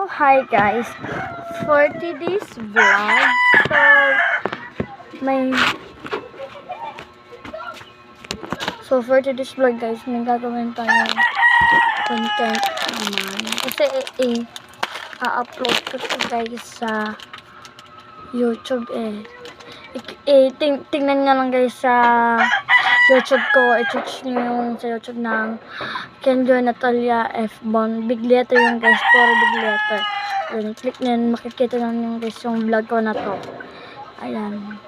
Hi guys, for today's vlog, for today's vlog guys, may gagawin tayong content naman. Kasi a-upload ko to guys sa YouTube tingnan nga lang guys sa YouTube ko, i-search nyo yung sa YouTube ng Kenjo Natalia F. Bon. Big letter yung guys, puro big letter. Yun, click nyo yun, makikita lang yung guys yung vlog ko na to. Ayan.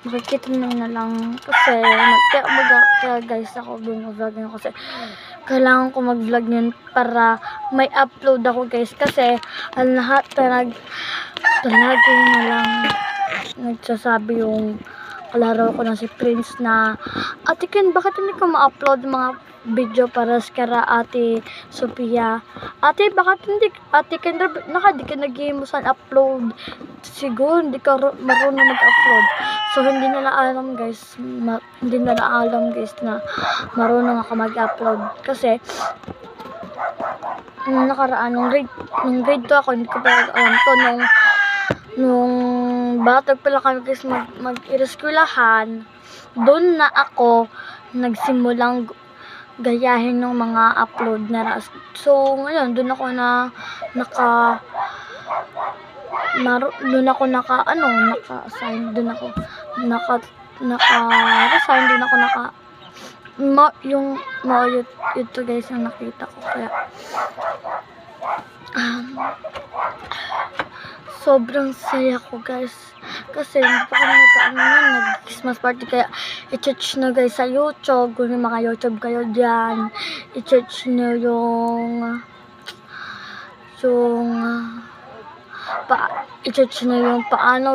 Makikita nyo na lang kasi kaya guys ako vlog nyo kasi kailangan ko mag-vlog yun para may upload ako guys kasi ang lahat talaga na lang nagsasabi yung kalaro ko na si Prince na Ate Ken, bakit hindi ko ma-upload mga video para sa Ate Sophia? Ate, bakit hindi Ate Ken, di ka nag-imusan upload? Siguro hindi ka marunong mag-upload. So hindi nila alam guys na marunong ako mag-upload kasi nung nakaraan nung grade 2 ako, hindi ko pa alam to nung batag pala kami guys mag-eskwelahan, doon na ako nagsimulang gayahin ng mga upload na so ngayon doon ako naka-assign, doon ako naka-resign, doon ako ito guys yung nakita ko kaya sobrang saya ko guys kasi hindi pa kami nag-Christmas party kaya i-search nyo guys sa YouTube kung yung mga YouTube kayo dyan, i-search nyo i-search nyo yung paano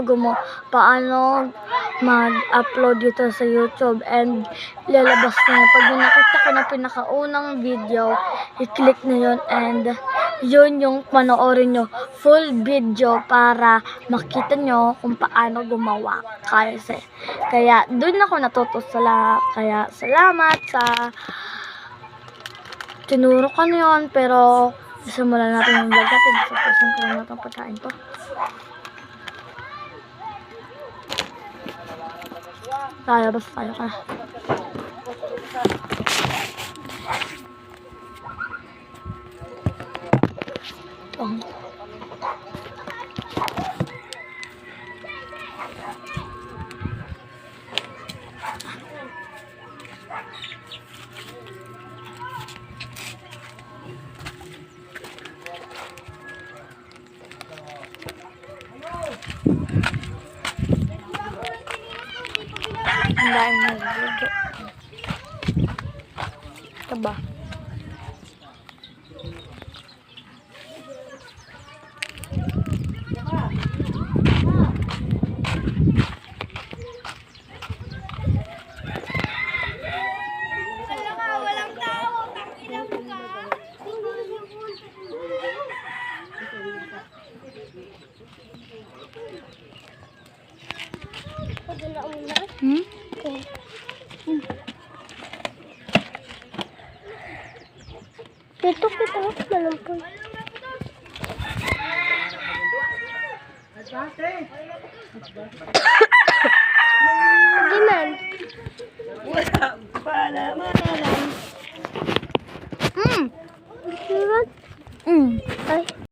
mag-upload dito sa YouTube and lalabas nyo pag nakita ko na pinakaunang video, i-click na yun and yun yung panoorin nyo full video para makita nyo kung paano gumawa kaya dun ako natuto kaya salamat sa tinuro ko na yun pero simulan natin yung vlog natin. Sapusin ko lang natin pagkain to. Basta tayo ka. Ang dami na video. Ito ba? Ito kita malampol. Diman. Wala pa naman.